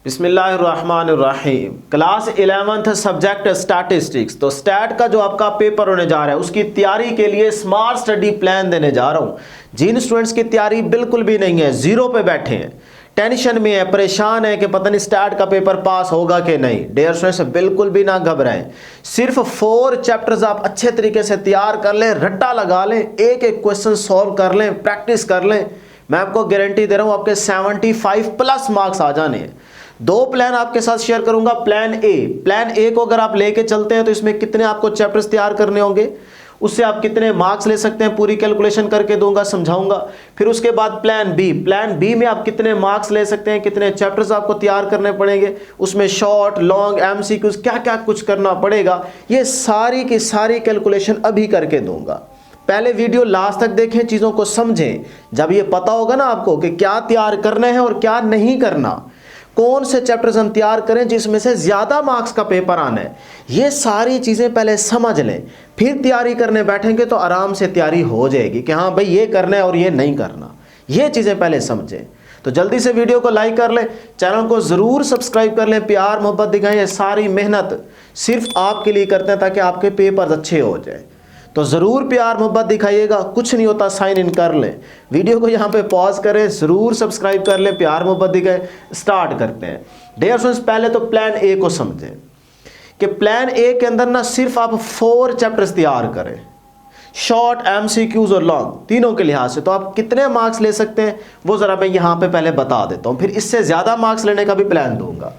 बिस्मिल्लाहिर्रहमानिर्रहीम। Class 11th subject statistics. तो stat का जो आपका पेपर होने जा रहा है उसकी तैयारी के लिए स्मार्ट स्टडी प्लान देने जा रहा हूँ। जिन स्टूडेंट्स की तैयारी बिल्कुल भी नहीं है, जीरो पे बैठे हैं, टेंशन में है, परेशान है कि पता नहीं स्टैट का पेपर पास होगा कि नहीं, डियर स्टूडेंट्स बिल्कुल भी ना घबराएं। सिर्फ 4 चैप्टर्स आप अच्छे तरीके से तैयार कर लें, रट्टा लगा लें, एक एक क्वेश्चन सॉल्व कर लें, प्रैक्टिस कर लें। मैं आपको गारंटी दे रहा हूँ आपके 75+ मार्क्स आ जाने हैं। 2 प्लान आपके साथ शेयर करूंगा। प्लान ए को अगर आप लेके चलते हैं तो इसमें कितने आपको चैप्टर्स तैयार करने होंगे, उससे आप कितने मार्क्स ले सकते हैं, पूरी कैलकुलेशन करके दूंगा, समझाऊंगा। फिर उसके बाद प्लान बी में आप कितने मार्क्स ले सकते हैं, कितने चैप्टर्स आपको तैयार करने पड़ेंगे, उसमें शॉर्ट लॉन्ग एमसीक्यूज क्या क्या कुछ करना पड़ेगा, ये सारी की सारी कैलकुलेशन अभी करके दूंगा। पहले वीडियो लास्ट तक देखें, चीज़ों को समझें। जब ये पता होगा ना आपको कि क्या तैयार करना है और क्या नहीं करना, कौन से चैप्टर्स हम तैयार करें जिसमें से ज़्यादा मार्क्स का पेपर आना है, ये सारी चीज़ें पहले समझ लें, फिर तैयारी करने बैठेंगे तो आराम से तैयारी हो जाएगी कि हाँ भाई ये करना है और ये नहीं करना। ये चीज़ें पहले समझें। तो जल्दी से वीडियो को लाइक कर लें, चैनल को ज़रूर सब्सक्राइब कर लें, प्यार मोहब्बत दिखाएं। ये सारी मेहनत सिर्फ आपके लिए करते हैं ताकि आपके पेपर अच्छे हो जाए। तो ज़रूर प्यार मोहब्बत दिखाइएगा, कुछ नहीं होता, साइन इन कर लें। वीडियो को यहाँ पे पॉज करें, ज़रूर सब्सक्राइब कर लें, प्यार मोहब्बत दिखाएं। स्टार्ट करते हैं। डियर स्टूडेंट्स, पहले तो प्लान ए को समझें कि प्लान ए के अंदर ना सिर्फ आप 4 चैप्टर्स तैयार करें, शॉर्ट एमसीक्यूज और लॉन्ग, तीनों के लिहाज से। तो आप कितने मार्क्स ले सकते हैं वो ज़रा मैं यहाँ पे पहले बता देता हूँ, फिर इससे ज़्यादा मार्क्स लेने का भी प्लान दूंगा।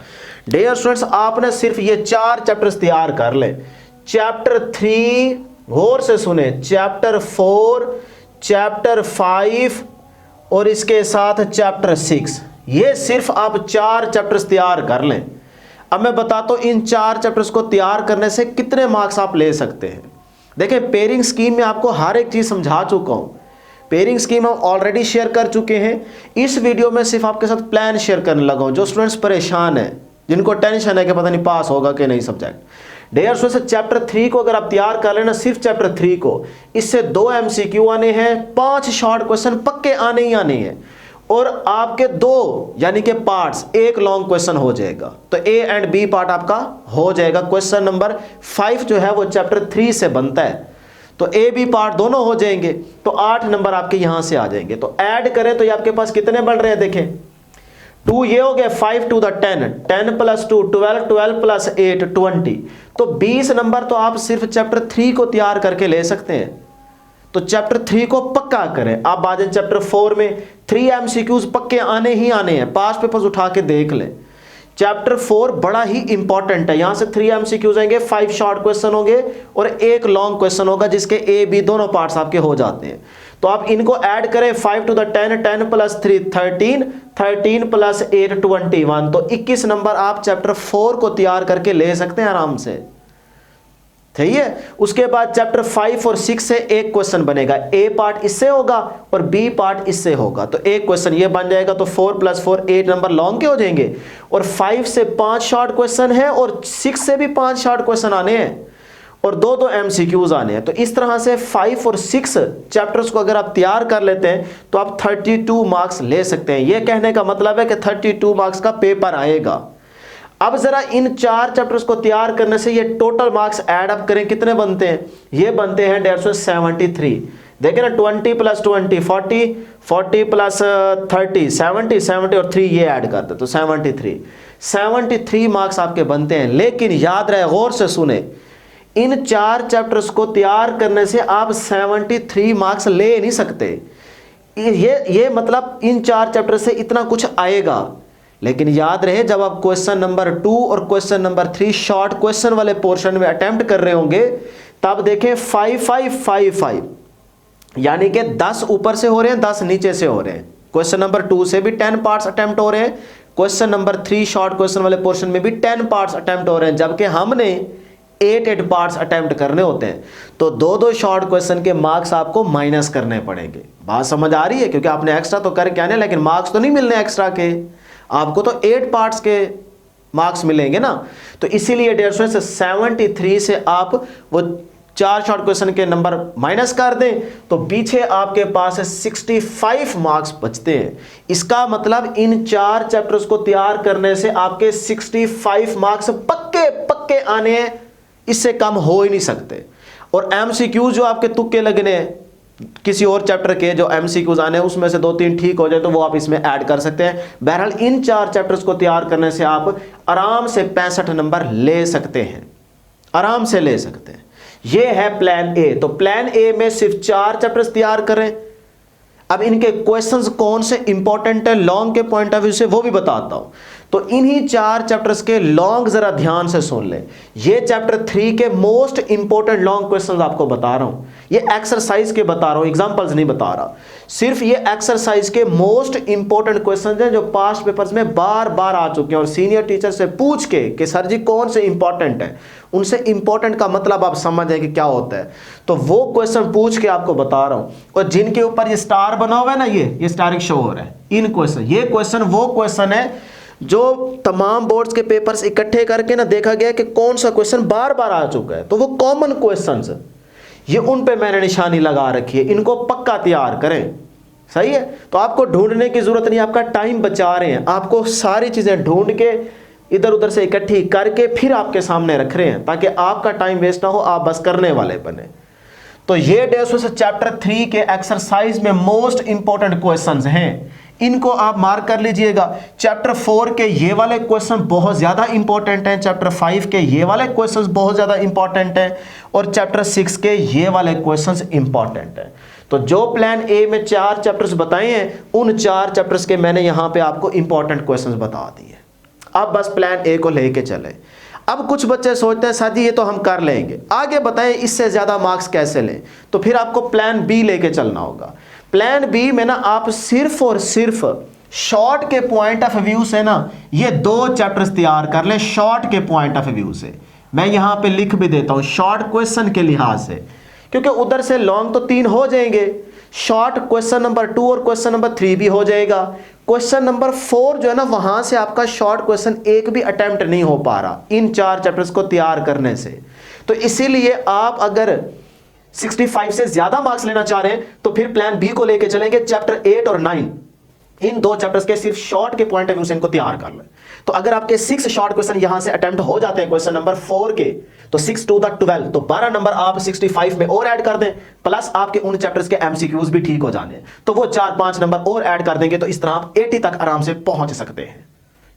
डियर स्टूडेंट्स, आपने सिर्फ ये 4 चैप्टर्स तैयार कर लें। चैप्टर 3, गौर से सुने, चैप्टर 4, चैप्टर 5 और इसके साथ चैप्टर 6, ये सिर्फ आप 4 चैप्टर्स तैयार कर लें। अब मैं बताता हूं इन 4 चैप्टर्स को तैयार करने से कितने मार्क्स आप ले सकते हैं। देखिए, पेयरिंग स्कीम में आपको हर एक चीज समझा चुका हूं। पेयरिंग स्कीम हम ऑलरेडी शेयर कर चुके हैं। इस वीडियो में सिर्फ आपके साथ प्लान शेयर करने लगा हूं। जो स्टूडेंट्स परेशान है, जिनको टेंशन है कि पता नहीं पास होगा कि नहीं सब्जेक्ट, डियर स्टूडेंट्स, चैप्टर 3 को अगर आप तैयार कर लेना, सिर्फ चैप्टर 3 को, इससे 2 एमसीक्यू आने हैं, 5 शॉर्ट क्वेश्चन पक्के आने ही आने हैं, और आपके 2 यानी कि पार्ट्स, 1 लॉन्ग क्वेश्चन हो जाएगा। तो ए एंड बी पार्ट आपका हो जाएगा। क्वेश्चन नंबर 5 जो है वो चैप्टर 3 से बनता है, तो ए बी पार्ट दोनों हो जाएंगे, तो 8 नंबर आपके यहां से आ जाएंगे। तो ऐड करें तो ये आपके पास कितने बन रहे हैं, देखें, 2 ये हो गया, 5 to the 10, 10 + 2 12, 12 + 8 20। तो 20 नंबर तो आप सिर्फ चैप्टर 3 को तैयार करके ले सकते हैं। तो चैप्टर 3 को पक्का करें। आप आ जाए चैप्टर 4 में, 3 एमसीक्यूज पक्के आने ही आने हैं, 5 पेपर्स उठा के देख लें। चैप्टर 4 बड़ा ही इंपॉर्टेंट है। यहां से 3 एमसीक्यूज आएंगे, 5 शॉर्ट क्वेश्चन होंगे और 1 लॉन्ग क्वेश्चन होगा, जिसके ए बी दोनों पार्ट्स आपके हो जाते हैं। तो आप इनको ऐड करें, 5 to the 10, 10 + 3 13, 13 + 8 21। तो 21 नंबर आप चैप्टर 4 को तैयार करके ले सकते हैं आराम से। सही है। उसके बाद चैप्टर 5 और 6 से 1 क्वेश्चन बनेगा, ए पार्ट इससे होगा और बी पार्ट इससे होगा, तो 1 क्वेश्चन ये बन जाएगा। तो 4 + 4 8 नंबर लॉन्ग के हो जाएंगे, और 5 से 5 शॉर्ट क्वेश्चन है और 6 से भी 5 शॉर्ट क्वेश्चन आने हैं, और 2 एमसीक्यूज आने हैं। तो इस तरह से 5 और 6 चैप्टर्स को अगर आप तैयार कर लेते हैं तो आप 32 मार्क्स ले सकते हैं। यह कहने का मतलब है कि 32 मार्क्स का पेपर आएगा। अब जरा इन 4 चैप्टर्स को तैयार करने से ये टोटल मार्क्स ऐड अप करें, कितने बनते हैं, ये बनते हैं 153। देखें ना, 20 + 20 40, 40 + 30 70, 70 और 3 ये ऐड करते तो 73 मार्क्स आपके बनते हैं। लेकिन याद रहे, गौर से सुने, इन 4 चैप्टर्स को तैयार करने से आप 73 मार्क्स ले नहीं सकते। ये मतलब इन 4 चैप्टर से इतना कुछ आएगा। लेकिन याद रहे, जब आप क्वेश्चन नंबर 2 और क्वेश्चन नंबर 3 शॉर्ट क्वेश्चन वाले पोर्शन में अटेम्प्ट कर रहे होंगे, तब देखें 5 5 5 5, यानी कि 10 ऊपर से हो रहे हैं, 10 नीचे से हो रहे हैं। क्वेश्चन नंबर 2 से भी 10 पार्ट्स अटेम्प्ट हो रहे हैं, क्वेश्चन नंबर 3 शॉर्ट क्वेश्चन वाले पोर्शन में भी 10 पार्ट्स अटेम्प्ट हो रहे हैं, जबकि हमने 8 पार्ट्स अटेम्प्ट करने होते हैं। तो 2 शॉर्ट क्वेश्चन के मार्क्स आपको माइनस करने पड़ेंगे। बात समझ आ रही है? क्योंकि आपने एक्स्ट्रा तो करके आने, लेकिन मार्क्स तो नहीं मिलने एक्स्ट्रा के, आपको तो 8 पार्ट्स के मार्क्स मिलेंगे ना। तो इसीलिए 150 से 73 से आप वो 4 शॉर्ट क्वेश्चन के नंबर माइनस कर दें तो पीछे आपके पास 65 मार्क्स बचते हैं। इसका मतलब इन 4 चैप्टर्स को तैयार करने से आपके 65 मार्क्स पक्के पक्के आने हैं, इससे कम हो ही नहीं सकते। और एमसीक्यूज जो आपके तुक्के लगने हैं किसी और चैप्टर के जो एमसीक्यूज आने हैं उसमें से 2-3 ठीक हो जाए तो वो आप इसमें ऐड कर सकते हैं। बहरहाल इन 4 चैप्टर्स को तैयार करने से आप आराम से 65 नंबर ले सकते हैं, आराम से ले सकते हैं। ये है प्लान ए। तो प्लान ए में सिर्फ 4 चैप्टर्स तैयार करें। अब इनके क्वेश्चंस कौन से इंपॉर्टेंट है लॉन्ग के पॉइंट ऑफ व्यू से वो भी बताता हूं। तो इन्हीं 4 चैप्टर्स के लॉन्ग जरा ध्यान से सुन लें। ये चैप्टर 3 के मोस्ट इंपॉर्टेंट लॉन्ग क्वेश्चंस आपको बता रहा हूं, ये एक्सरसाइज के बता रहा हूं, एग्जांपल्स नहीं बता रहा। सिर्फ ये एक्सरसाइज के मोस्ट इंपॉर्टेंट क्वेश्चंस हैं जो पास्ट पेपर्स में बार बार आ चुके हैं। और सीनियर टीचर से पूछ के कि सर जी कौन से इंपॉर्टेंट है, उनसे इंपॉर्टेंट का मतलब आप समझ जाए कि क्या होता है, तो वो क्वेश्चन पूछ के आपको बता रहा हूं। और जिनके ऊपर ये स्टार बना हुआ है ना, ये स्टार शो हो रहा है, इन क्वेश्चन, ये क्वेश्चन वो क्वेश्चन है जो तमाम बोर्ड्स के पेपर्स इकट्ठे करके ना देखा गया कि कौन सा क्वेश्चन बार बार आ चुका है, तो वो कॉमन क्वेश्चंस, ये उन पे मैंने निशानी लगा रखी है, इनको पक्का तैयार करें। सही है, तो आपको ढूंढने की जरूरत नहीं, आपका टाइम बचा रहे हैं, आपको सारी चीजें ढूंढ के इधर उधर से इकट्ठी करके फिर आपके सामने रख रहे हैं ताकि आपका टाइम वेस्ट ना हो, आप बस करने वाले बने। तो ये डेसोस चैप्टर 3 के एक्सरसाइज में मोस्ट इंपॉर्टेंट क्वेश्चंस हैं, इनको आप मार्क कर लीजिएगा। चैप्टर 4 के ये वाले क्वेश्चन बहुत ज्यादा इंपॉर्टेंट हैं, चैप्टर 5 के ये वाले क्वेश्चंस बहुत ज्यादा इंपॉर्टेंट हैं, और चैप्टर 6 के ये वाले क्वेश्चंस इंपॉर्टेंट हैं। तो जो प्लान ए में 4 चैप्टर्स बताए हैं, उन 4 चैप्टर्स के मैंने यहां पे आपको इंपॉर्टेंट क्वेश्चंस बता दिए। अब बस प्लान ए को लेके चले। अब कुछ बच्चे सोचते हैं सर जी ये तो हम कर लेंगे, आगे बताएं इससे ज्यादा मार्क्स कैसे लें, तो फिर आपको प्लान बी लेके चलना होगा। प्लान बी में ना आप सिर्फ और सिर्फ शॉर्ट के पॉइंट ऑफ व्यू से ना ये 2 चैप्टर्स तैयार कर लें। शॉर्ट के पॉइंट ऑफ व्यू से मैं यहां पे लिख भी देता हूं, शॉर्ट क्वेश्चन के लिहाज से, क्योंकि उधर से लॉन्ग तो 3 हो जाएंगे, शॉर्ट क्वेश्चन नंबर 2 और क्वेश्चन नंबर 3 भी हो जाएगा। क्वेश्चन नंबर 4 जो है ना, वहां से आपका शॉर्ट क्वेश्चन एक भी अटेम्प्ट नहीं हो पा रहा इन 4 चैप्टर्स को तैयार करने से। तो इसीलिए आप अगर 65 से ज्यादा मार्क्स लेना चाह रहे हैं तो फिर प्लान बी को लेके चलेंगे। चैप्टर 8 और 9 इन 2 चैप्टर्स के सिर्फ शॉर्ट के पॉइंट ऑफ व्यू से इनको तैयार कर लें। तो अगर आपके 6 शॉर्ट क्वेश्चन यहां से अटेम्प्ट हो जाते हैं क्वेश्चन नंबर 4 के, तो 6 टू द 12, तो 12 नंबर आप 65 में और ऐड कर दें, प्लस आपके उन चैप्टर्स के एमसीक्यूज भी ठीक हो जाने, तो वो 4-5 नंबर और ऐड कर देंगे, तो इस तरह आप 80 तक आराम से पहुंच सकते हैं।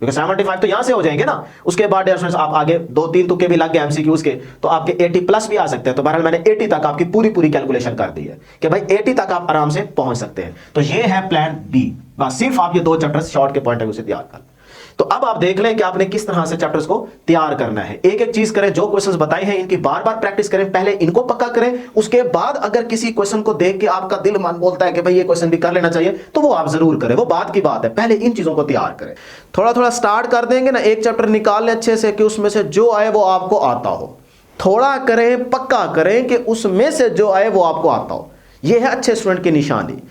क्योंकि 75 तो यहां से हो जाएंगे ना, उसके बाद आप आगे 2-3 तुक्के भी लग गए एमसीक्यूज के, तो आपके 80 प्लस भी आ सकते हैं। तो बहरहाल मैंने 80 तक आपकी पूरी कैलकुलेशन कर दी है कि भाई 80 तक आप आराम से पहुंच सकते हैं। तो ये है प्लान बी, बस सिर्फ आप ये 2 चैप्टर्स शॉर्ट के पॉइंट ऑफ व्यू से तैयार कर। तो अब आप देख लें कि आपने किस तरह से चैप्टर्स को तैयार करना है। एक एक चीज करें, जो क्वेश्चंस बताए हैं इनकी बार बार प्रैक्टिस करें, पहले इनको पक्का करें, उसके बाद अगर किसी क्वेश्चन को देख के आपका दिल मन बोलता है कि भाई ये क्वेश्चन भी कर लेना चाहिए, तो वो आप जरूर करें, वो बात की बात है। पहले इन चीजों को तैयार करें, थोड़ा थोड़ा स्टार्ट कर देंगे ना, एक चैप्टर निकाल लें अच्छे से कि उसमें से जो आए वो आपको आता हो। थोड़ा करें, पक्का करें कि उसमें से जो आए वो आपको आता हो। यह है अच्छे स्टूडेंट की निशानी।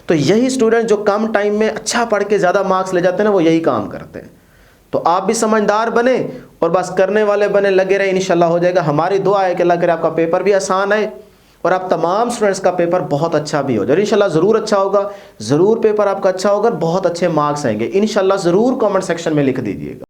तो यही स्टूडेंट जो कम टाइम में अच्छा पढ़ के ज्यादा मार्क्स ले जाते हैं ना, वो यही काम करते हैं। तो आप भी समझदार बने और बस करने वाले बने, लगे रहे, इंशाल्लाह हो जाएगा। हमारी दुआ है कि अल्लाह करे आपका पेपर भी आसान आए और आप तमाम स्टूडेंट्स का पेपर बहुत अच्छा भी हो जाए। इंशाल्लाह ज़रूर अच्छा होगा, ज़रूर पेपर आपका अच्छा होगा, बहुत अच्छे मार्क्स आएंगे इंशाल्लाह। ज़रूर कमेंट सेक्शन में लिख दीजिएगा।